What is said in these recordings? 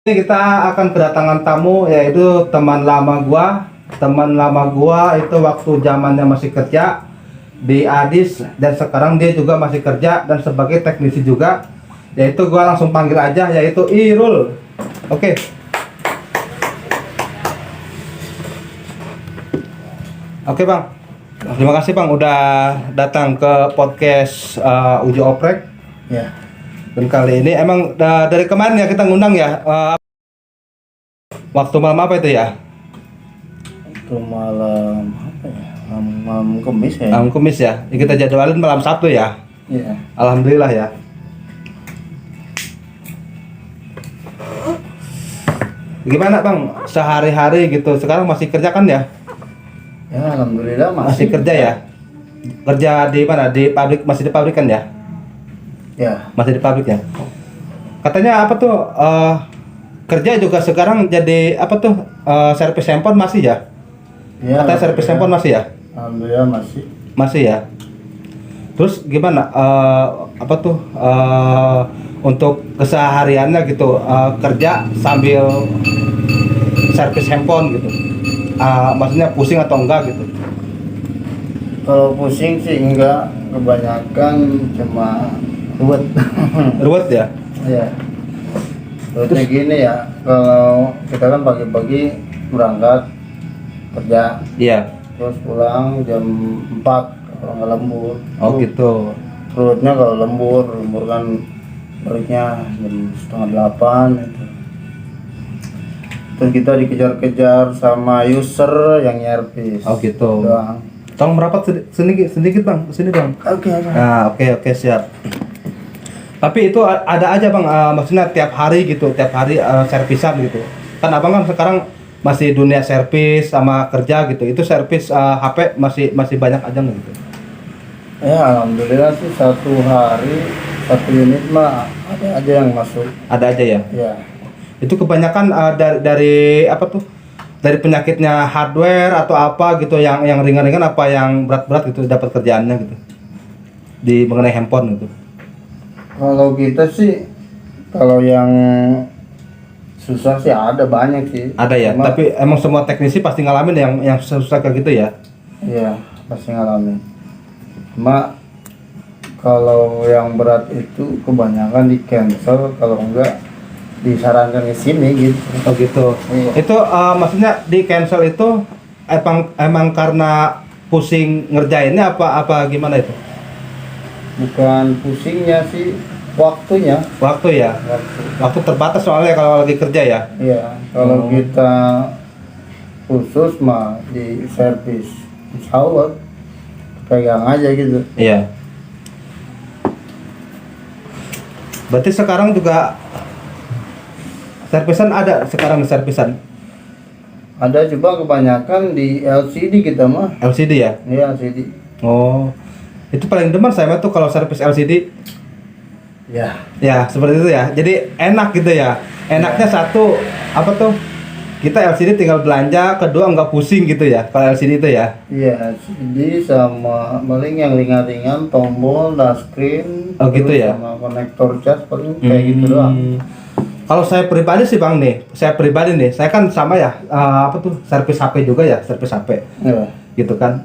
Ini kita akan kedatangan tamu yaitu teman lama gua. Teman lama gua itu waktu zamannya masih kerja di Adis dan sekarang dia juga masih kerja dan sebagai teknisi juga. Yaitu gua langsung panggil aja yaitu Irul. Oke. Oke, Bang. Terima kasih Bang udah datang ke podcast Uji Oprek. Ya, Dan kali ini emang dari kemarin ya kita ngundang ya waktu malam apa itu ya? itu malam apa ya? Malam Kamis ya. Malam Kamis ya. Kita jadwalin malam Sabtu ya. Iya. Alhamdulillah ya. Gimana Bang sehari-hari gitu? Sekarang masih kerja kan ya? Ya, alhamdulillah Masih kerja ya? Kerja di mana? Di pabrik, masih di pabrik kan ya? Ya, Masih di pabrik ya. Katanya apa tuh kerja juga sekarang jadi apa tuh servis handphone masih ya? ya. Katanya servis handphone masih ya? Alhamdulillah masih. Masih ya. Terus gimana apa tuh untuk kesehariannya gitu kerja sambil servis handphone gitu. Maksudnya pusing atau enggak gitu? Kalau pusing sih enggak, kebanyakan cuma ruwet. Ruwet ya? Ya. Ruwetnya gini ya, kalau kita kan pagi-pagi berangkat kerja, Iya. terus pulang jam 4 kalau nggak lembur. Oh gitu. Ruwetnya kalau lembur kan baliknya jam setengah 8 itu. Terus kita dikejar-kejar sama user yang nyervis. Oh gitu. Doang. Tolong merapat sedikit Bang, sini Bang. Oke. Nah, oke siap. Tapi itu ada aja Bang, maksudnya tiap hari gitu, tiap hari servisan gitu. Kan Abang kan sekarang masih dunia servis sama kerja gitu. Itu servis HP masih banyak aja nggak gitu? Ya, alhamdulillah sih satu hari satu unit mah ada aja yang masuk. Ada aja ya. Ya. Itu kebanyakan dari apa tuh? Dari penyakitnya hardware atau apa gitu yang ringan-ringan apa yang berat-berat gitu dapat kerjaannya gitu. Di mengenai handphone gitu. Kalau kita sih kalau yang susah sih ada banyak sih. Ada ya, tapi emang semua teknisi pasti ngalamin yang susah kayak gitu ya. Iya, pasti ngalamin. Cuma kalau yang berat itu kebanyakan di cancel, kalau enggak disarankan ke sini gitu. Oh gitu. Iya. Itu maksudnya di cancel itu emang karena pusing ngerjainnya apa gimana itu? Bukan pusingnya sih, waktunya. Waktu ya. Waktu terbatas soalnya kalau lagi kerja ya. Iya, kalau kita khusus mah di servis, insya Allah pegang aja gitu. Iya. Berarti sekarang juga servisan ada sekarang servisan. Ada coba kebanyakan di LCD kita mah. LCD ya? Iya, LCD. Oh. Itu paling demen saya mah tuh kalau servis LCD. Ya. Ya, seperti itu ya. Jadi enak gitu ya. Enaknya satu apa tuh? Kita LCD tinggal belanja, kedua nggak pusing gitu ya. Kalau LCD itu ya. Iya, LCD sama paling yang ringan-ringan, tombol, touchscreen. Oh, gitu terus ya? Sama konektor cas paling kayak gitu doang. Kalau saya pribadi sih Bang nih, saya kan sama ya, apa tuh servis HP juga ya, servis HP, Iya. gitu kan.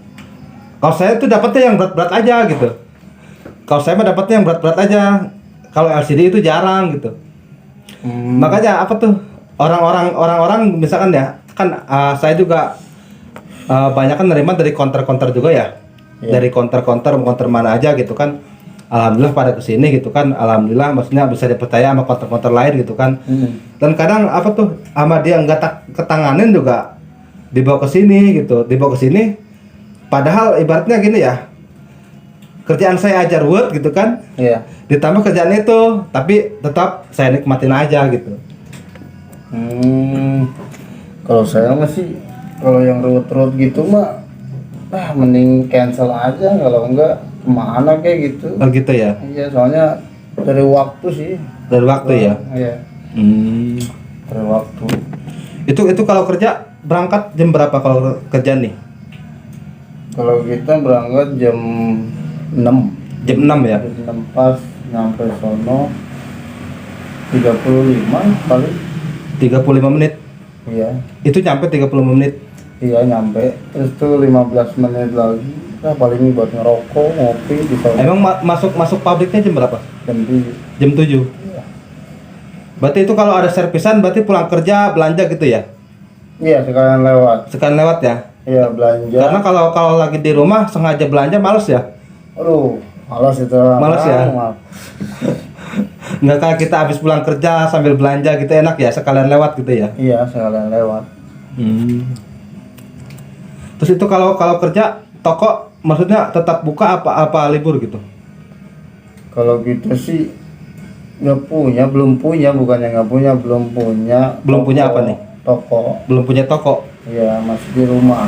Kalau saya tuh dapetnya yang berat-berat aja gitu. Kalau saya mah dapetnya yang berat-berat aja. Kalau LCD itu jarang gitu. Makanya apa tuh orang-orang misalkan ya, kan saya juga banyak kan nerima dari counter juga ya, dari counter mana aja gitu kan. Alhamdulillah pada kesini gitu kan, alhamdulillah maksudnya bisa dipercaya sama counter lain gitu kan. Dan kadang apa tuh sama dia nggak ketanganin juga dibawa ke sini gitu, padahal ibaratnya gini ya, kerjaan saya ajar word gitu kan, Iya. ditambah kerjaan itu tapi tetap saya nikmatin aja gitu. Kalau saya masih kalau yang ruwet-ruwet gitu mah mending cancel aja, kalau enggak kemana kayak gitu. Oh gitu ya, Iya, soalnya dari waktu sih. dari waktu ya. Iya, dari waktu. Itu kalau kerja berangkat jam berapa kalau kerja nih? Kalau kita berangkat jam 6. Jam 6 ya. Jam 6 pas nyampe sono 35 paling. 35 menit. Iya. Itu nyampe 35 menit. Iya nyampe. Terus tuh 15 menit lagi. Nah, paling buat ngerokok, ngopi di sana. Emang masuk pabriknya jam berapa? Jam 7. Jam 7. Iya. Berarti itu kalau ada servisan berarti pulang kerja belanja gitu ya? Iya, sekalian lewat. Sekalian lewat ya? Iya, belanja. Karena kalau lagi di rumah sengaja belanja males ya? Aduh, malas itu. Malas ya? Malas. Nggak kayak kita habis pulang kerja sambil belanja gitu enak ya, sekalian lewat gitu ya? Iya, sekalian lewat. Terus itu kalau kerja toko maksudnya tetap buka apa libur gitu? Kalau gitu sih belum punya, bukannya nggak punya, belum punya. Belum punya apa nih? Toko. Belum punya toko? Iya, masih di rumah.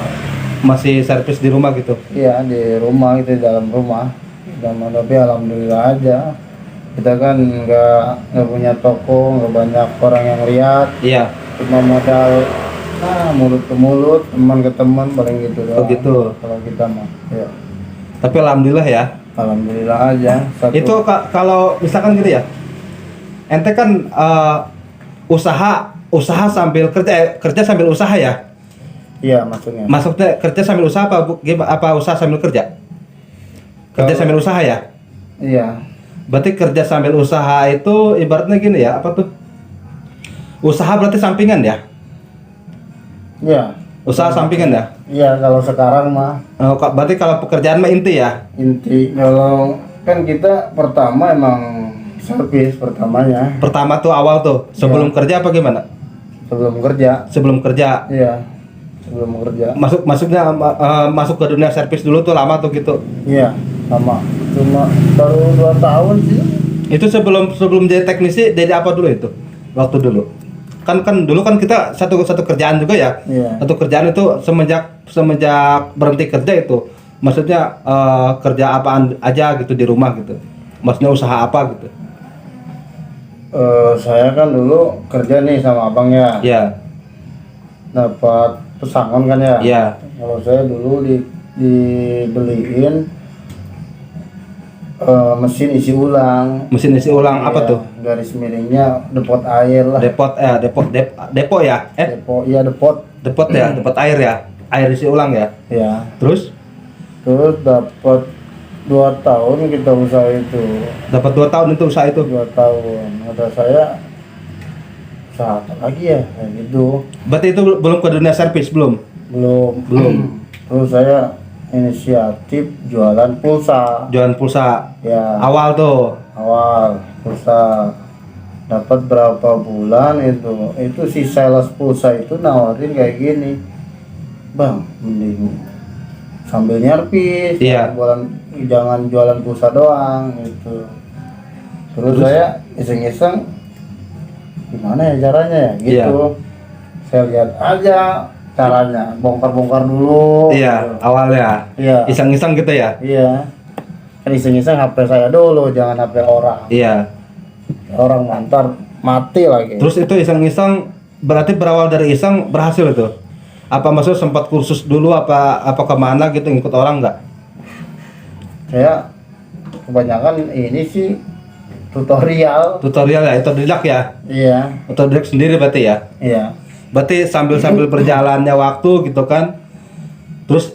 Masih servis di rumah gitu? Iya, di rumah itu, di dalam rumah. Tapi alhamdulillah aja. Kita kan nggak punya toko, nggak banyak orang yang lihat. Iya. Cuma modal mulut ke mulut, teman ke teman, paling gitu doang. Oh gitu. Kalau kita mah, ya. Tapi alhamdulillah ya. Alhamdulillah aja. Itu kalau misalkan gitu ya, ente kan usaha sambil kerja sambil usaha ya? Iya, maksudnya. Maksudnya kerja sambil usaha apa usaha sambil kerja? Kerja sambil usaha ya? Iya. Berarti kerja sambil usaha itu ibaratnya gini ya, apa tuh? Usaha berarti sampingan ya? Iya. Usaha sampingan ya? Iya, kalau sekarang mah Berarti kalau pekerjaan mah inti ya? inti. Kalau kan kita pertama emang servis pertamanya. Pertama tuh awal tuh, sebelum kerja apa gimana? Sebelum kerja. Sebelum kerja. Iya. Sebelum kerja. Masuknya masuk ke dunia servis dulu tuh lama tuh gitu. Iya, lama. Cuma baru 2 tahun sih. Itu sebelum jadi teknisi jadi apa dulu itu? Waktu dulu. Kan dulu kan kita satu kerjaan juga ya. Iya. Satu kerjaan itu semenjak berhenti kerja itu. Maksudnya kerja apaan aja gitu di rumah gitu. Maksudnya usaha apa gitu. Saya kan dulu kerja nih sama abang ya. Iya. Dapat pesangon kan ya. Iya. Kalau saya dulu dibeliin mesin isi ulang. Mesin isi ulang apa Iya, tuh? garis miringnya depot air lah. Depo ya? Depot ya, depot air ya. Air isi ulang ya. Ya. Terus Dapat 2 tahun kita usaha itu. dapat 2 tahun itu usaha itu. 2 tahun. Kata saya usaha apa lagi ya? Kayak gitu. Berarti itu belum ke dunia servis belum? Belum. Terus saya inisiatif jualan pulsa. Jualan pulsa. Ya. Awal tuh. Awal pulsa dapat berapa bulan itu si sales pulsa itu nawarin kayak gini, bang, mending sambil nyervis, Iya. jangan jualan pulsa doang gitu. Terus saya iseng-iseng gimana ya caranya ya gitu. Iya. Saya lihat aja caranya, bongkar-bongkar dulu. Iya, awalnya. Iya. Iseng-iseng gitu ya. Iya. Kan iseng-iseng HP saya dulu, jangan HP orang. Iya. Orang ngantar mati lagi. Terus itu iseng-iseng berarti berawal dari iseng berhasil itu. Apa maksudnya sempat kursus dulu apa kemana gitu ngikut orang nggak? Saya kebanyakan ini sih tutorial. Tutorial ya, otodidak ya. Iya. Otodidak sendiri berarti ya. Iya. Berarti sambil berjalannya waktu gitu kan. Terus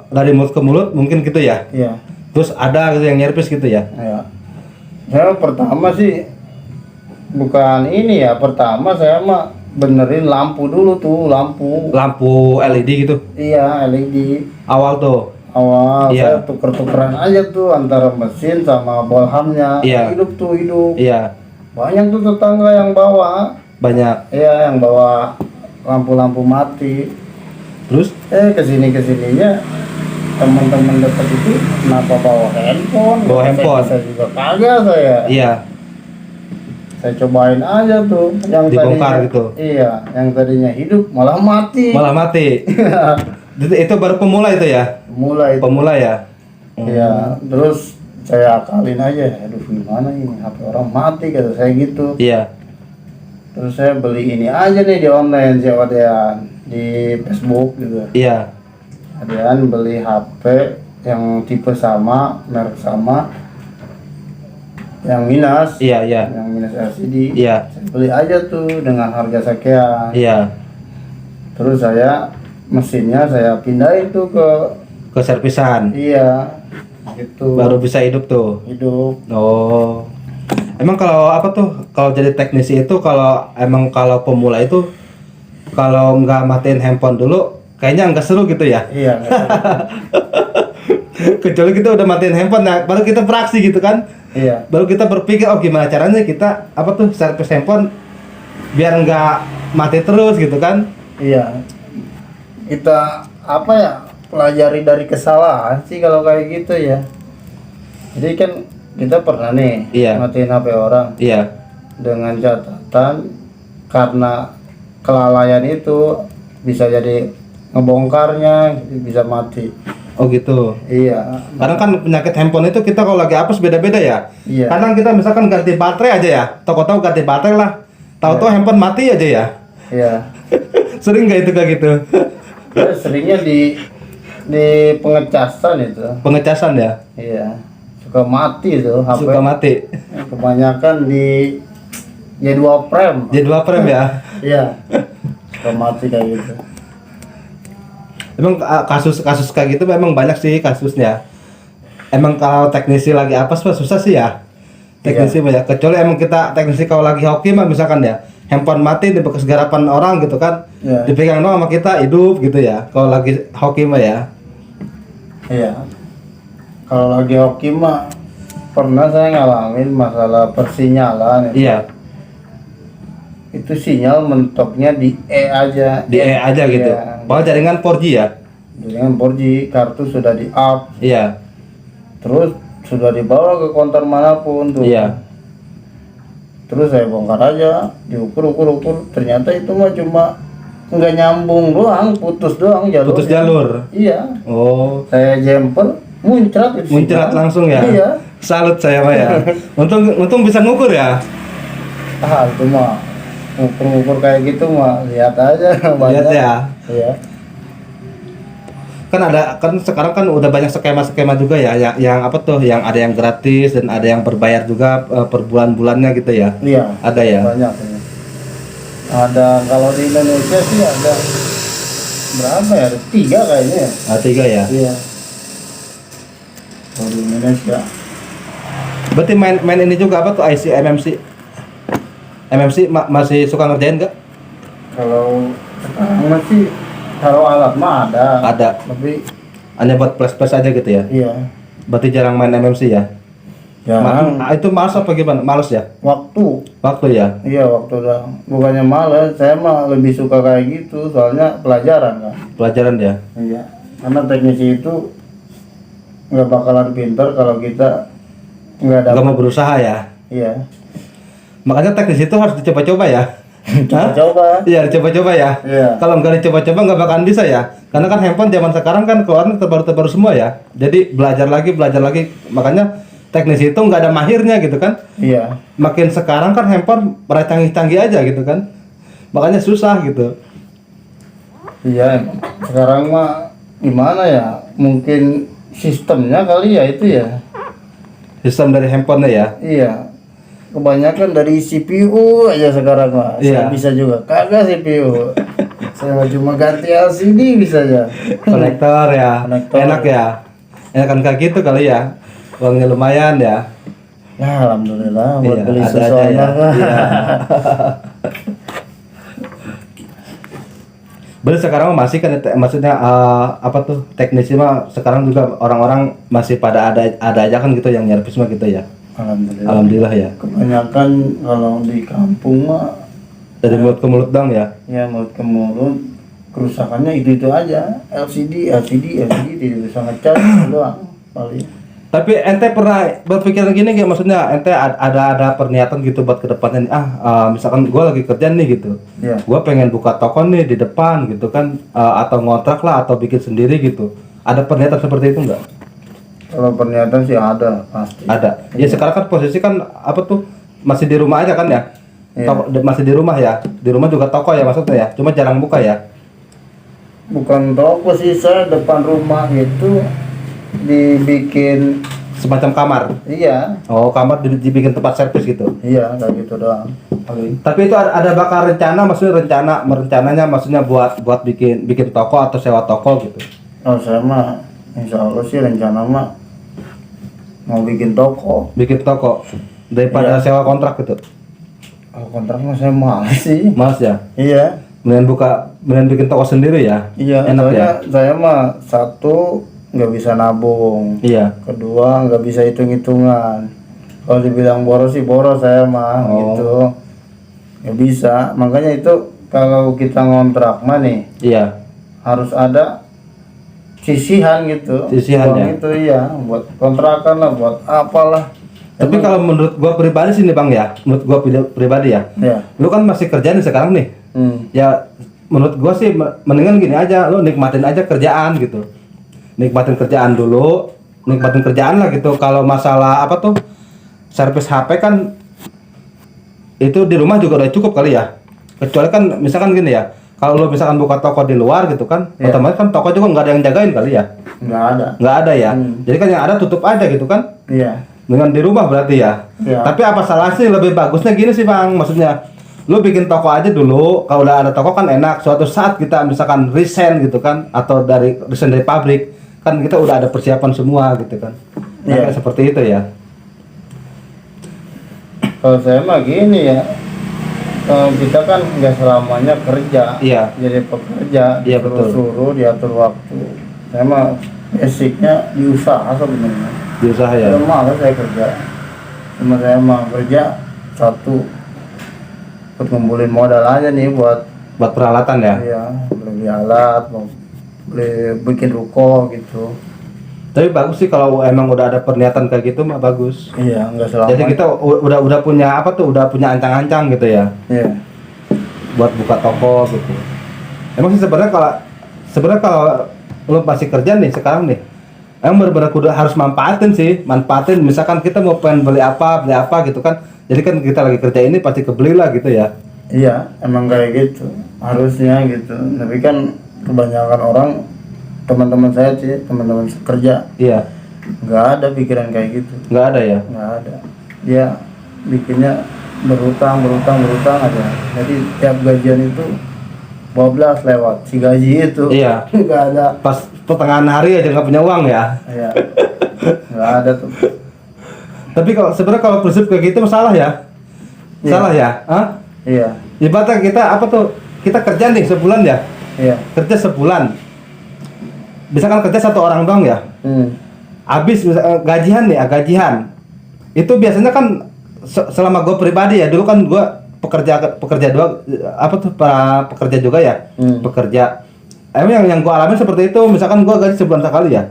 dari mulut ke mulut mungkin gitu ya. Iya. Terus ada gitu yang nyerpis gitu ya. Iya. Saya pertama sih bukan ini ya, pertama saya mah benerin lampu dulu tuh, Lampu LED gitu. Iya, LED. Awal tuh. Awal Iya. saya tuker-tukeran aja tuh antara mesin sama bolhamnya. Iya. Hidup. Iya, Banyak tuh tetangga yang bawa. banyak. Iya, yang bawa lampu-lampu mati. Terus Kesininya teman-teman dekat itu kenapa bawa handphone? Bawa handphone. Saya juga kagak saya. iya, Saya cobain aja tuh yang Dibongkar tadinya, gitu. Iya, yang tadinya hidup malah mati. malah mati. Itu baru pemula itu ya. Mulai itu. Pemula ya. Iya, terus saya akalin aja, aduh gimana ini HP orang mati kata saya gitu. Iya. Terus saya beli ini aja nih di online, sewa di Facebook gitu. Iya. Adean beli HP yang tipe sama, merek sama. yang minus. Iya, iya. Yang minus LCD. Iya. Saya beli aja tuh dengan harga sekian. Iya. Terus mesinnya saya pindahin tuh Ke servisan. iya gitu. Baru bisa hidup tuh. Hidup. Oh. Emang kalau apa tuh? Kalau jadi teknisi itu kalau pemula itu kalau nggak matiin handphone dulu kayaknya nggak seru gitu ya. Iya. Kecuali kita udah matiin handphone, nah baru kita beraksi gitu kan. Iya. Baru kita berpikir, oh gimana caranya kita apa tuh servis handphone biar nggak mati terus gitu kan. Iya. Kita apa ya? Pelajari dari kesalahan sih kalau kayak gitu ya. Jadi kan kita pernah nih Iya. matiin HP orang Iya. dengan catatan karena kelalaian itu bisa jadi ngebongkarnya bisa mati. Oh gitu. Iya. Kadang kan penyakit handphone itu kita kalau lagi apes beda-beda ya. Iya. Kadang kita misalkan ganti baterai aja ya. Tahu-tahu ganti baterai lah. Tahu-tahu handphone mati aja ya. Iya. Sering nggak itu kayak gitu? Ya, seringnya di pengecasan itu. Pengecasan ya. Iya. Suka mati tuh HP. Suka mati. Kebanyakan di J2 frame. Jadi 2 frame ya. Iya. Suka mati kayak gitu. Emang kasus kayak gitu memang banyak sih kasusnya. Emang kalau teknisi lagi apes mah susah sih ya. Teknisi banyak. Kecuali emang kita teknisi kalau lagi hoki mah misalkan ya, handphone mati di bekas garapan orang gitu kan. Iya. Dipegang doang sama kita hidup gitu ya. Kalau lagi hoki mah ya. Iya. Kalau lagi hoki mah pernah saya ngalamin masalah persinyalan. Iya. Itu sinyal mentoknya di E aja. Di E aja gitu. Iya. Bahwa jaringan 4G ya. Dengan 4G, kartu sudah di up, Iya. terus sudah dibawa ke konter manapun tuh. Iya. Terus saya bongkar aja, diukur, ternyata itu mah cuma nggak nyambung doang, putus doang jalur. Putus jalur. Iya. Oh. Saya jempol, muncrat itu. Muncrat langsung ya. Iya. Salut saya Pak ya. Untung bisa ngukur ya. Ah, itu mah ukur kayak gitu mah lihat aja. Lihat ya. Iya. Kan sekarang kan udah banyak skema-skema juga ya yang apa tuh yang ada yang gratis dan ada yang berbayar juga per bulan-bulannya gitu ya. Iya. Ada ya. Banyak ya. Ada kalau di Indonesia sih ada berapa ya? Ada 3 kayaknya ya. Ada 3 ya. Iya. Kalau di Indonesia. Berarti main ini juga apa tuh IC MMC. MMC masih suka ngerjain nggak? Kalau sekarang masih kalau alat mah ada. Ada. Tapi Hanya buat plus-plus aja gitu ya. iya. Berarti jarang main MMC ya. Jarang. Itu males apa gimana? Males ya? Waktu ya. Iya, waktu dah. Bukannya malas, saya mah lebih suka kayak gitu, soalnya pelajaran kan. Pelajaran ya. Iya. Karena teknisi itu nggak bakalan pintar kalau kita nggak Nggak dapat. mau berusaha ya. Iya. Makanya teknis itu harus dicoba-coba ya. Hah? Coba. Iya, dicoba-coba ya. Iya. Kalau nggak dicoba-coba nggak bakalan bisa ya. Karena kan handphone zaman sekarang kan keluaran terbaru-terbaru semua ya. Jadi belajar lagi. Makanya teknisi itu nggak ada mahirnya gitu kan. Iya. Makin sekarang kan handphone pada canggih-canggih aja gitu kan. Makanya susah gitu. Iya. Sekarang mah gimana ya? Mungkin sistemnya kali ya itu ya. Sistem dari handphone ya. Iya. Kebanyakan dari CPU aja sekarang mah. Saya Iya. bisa juga. Kagak CPU. Saya cuma ganti LCD bisa aja. Konektor ya. Konektor. Enak ya. Enakan kayak gitu kali ya. Uangnya lumayan ya. Ya alhamdulillah buat Iya, beli ada aja sesuatu ya. mah. Iya. Berarti sekarang masih kan maksudnya apa tuh teknisi mah sekarang juga orang-orang masih pada ada aja kan gitu yang nyervis mah gitu ya. Alhamdulillah. Alhamdulillah ya. Kebanyakan kalau di kampung mah Dari mulut ke mulut dong ya. ya mulut ke mulut kerusakannya itu aja. LCD tidak bisa ngecas doang paling. Tapi ente pernah berpikiran gini nggak, maksudnya ente ada perniatan gitu buat kedepannya nih, misalkan gue lagi kerja nih gitu, Iya. gue pengen buka toko nih di depan gitu kan, atau ngontrak lah atau bikin sendiri gitu, ada pernyataan seperti itu nggak? Kalau pernyataan sih ada pasti. Ada. Ya sekarang kan posisi kan apa tuh masih di rumah aja kan ya, Iya. masih di rumah ya, di rumah juga toko ya maksudnya ya, cuma jarang buka ya. Bukan toko sih, saya depan rumah itu dibikin semacam kamar. Iya, Oh, kamar dibikin tempat servis gitu. iya kayak gitu doang. Tapi itu ada bakal rencana, maksudnya rencananya maksudnya buat bikin toko atau sewa toko gitu. Oh saya mah insya Allah sih rencana mah mau bikin toko. Bikin toko daripada Iya. sewa kontrak gitu. Kalau kontrak mah saya malas sih. Mas ya. Iya, Mendingan bikin toko sendiri ya. iya. Enak ya. Saya mah satu nggak bisa nabung. Iya. Kedua nggak bisa hitung-hitungan. Kalau dibilang boros sih boros saya mah Oh. gitu. Nggak bisa. Makanya itu kalau kita ngontrak mah nih Iya. harus ada sisihan gitu. Sisihan Uang ya? itu iya buat kontrakan lah, buat apalah. Tapi kalau menurut gua pribadi sih nih Bang ya, menurut gua pribadi ya. Ya. Lu kan masih kerja nih sekarang nih. Ya menurut gua sih mendingan gini aja, lu nikmatin aja kerjaan gitu. Nikmatin kerjaan dulu, nikmatin kerjaan lah gitu. Kalau masalah apa tuh servis HP kan itu di rumah juga udah cukup kali ya. Kecuali kan misalkan gini ya, kalau lu misalkan buka toko di luar gitu kan, Iya. otomatis kan toko juga nggak ada yang jagain kali ya. Nggak ada. Nggak ada ya. Hmm. Jadi kan yang ada tutup aja gitu kan. Iya. Dengan di rumah berarti ya. Iya. Tapi apa salah sih, lebih bagusnya gini sih Bang, maksudnya lu bikin toko aja dulu. Kalau udah ada toko kan enak, suatu saat kita misalkan resign gitu kan, atau resign dari pabrik kan, kita udah ada persiapan semua gitu kan. Nah, Iya. kayak seperti itu ya. Kalau saya mah gini ya, kita kan nggak selamanya kerja. Iya. Jadi pekerja, Iya, betul. suruh diatur waktu. Saya mah basicnya di usaha sebenarnya. Di usaha ya. Saya malas saya kerja. Cuma saya mah kerja satu buat ngumpulin modal aja nih buat Buat peralatan ya. ya beli alat, mau beli bikin ruko gitu. Tapi bagus sih kalau emang udah ada perniatan kayak gitu mah bagus. Iya, nggak selamanya. Jadi kita udah punya apa tuh, udah punya ancang-ancang gitu ya. Iya. Buat buka toko gitu. Emang sih sebenarnya kalau lu masih kerja nih sekarang nih, emang benar-benar kudu harus manfaatin misalkan kita mau pengen beli apa gitu kan. Jadi kan kita lagi kerja ini pasti kebeli lah gitu ya. Iya, emang kayak gitu. Harusnya gitu. Tapi kan kebanyakan orang, teman-teman saya sih, teman-teman kerja, Iya, nggak ada pikiran kayak gitu. nggak ada ya. Nggak ada. Dia bikinnya berutang aja. Jadi tiap gajian itu 12 lewat si gaji itu. Iya. Nggak ada. Pas pertengahan hari aja nggak punya uang ya. Iya. Nggak ada tuh. Tapi sebenarnya kalau prinsip kayak gitu salah ya. Iya. Salah ya. Hah? Iya. Ibaratnya kita apa tuh? Kita kerja nih sebulan ya. Iya. Kerja sebulan. Misalkan kerja satu orang doang ya. Habis gajian nih, gajian. Itu biasanya kan selama gue pribadi ya, dulu kan gue pekerja dua apa tuh, para pekerja juga ya. Pekerja. Emang yang gue alamin seperti itu, misalkan gue gaji sebulan sekali ya.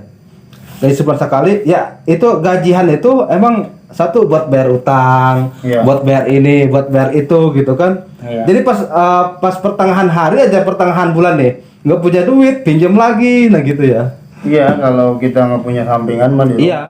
Gaji sebulan sekali, ya itu gajian itu emang satu buat bayar utang, Iya. buat bayar ini, buat bayar itu gitu kan. Iya. Jadi pas pertengahan hari aja, pertengahan bulan nih, nggak punya duit, pinjam lagi, nah gitu ya. Iya, kalau kita nggak punya sampingan mah di Iya.